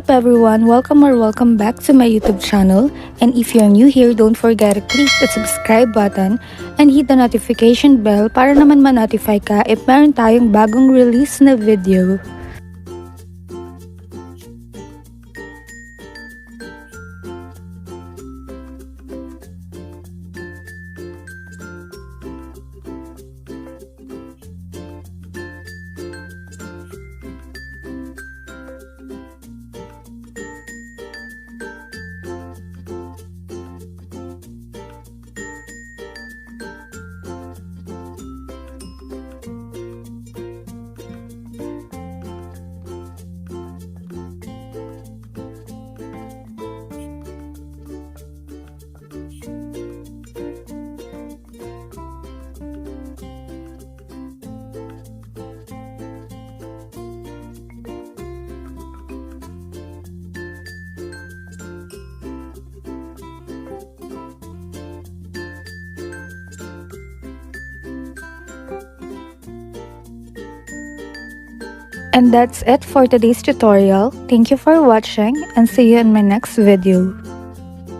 up everyone? Welcome back to my YouTube channel. And if you're new here, don't forget to click the subscribe button and hit the notification bell para naman ma-notify ka if meron tayong bagong release na video. And that's it for today's tutorial. Thank you for watching and see you in my next video.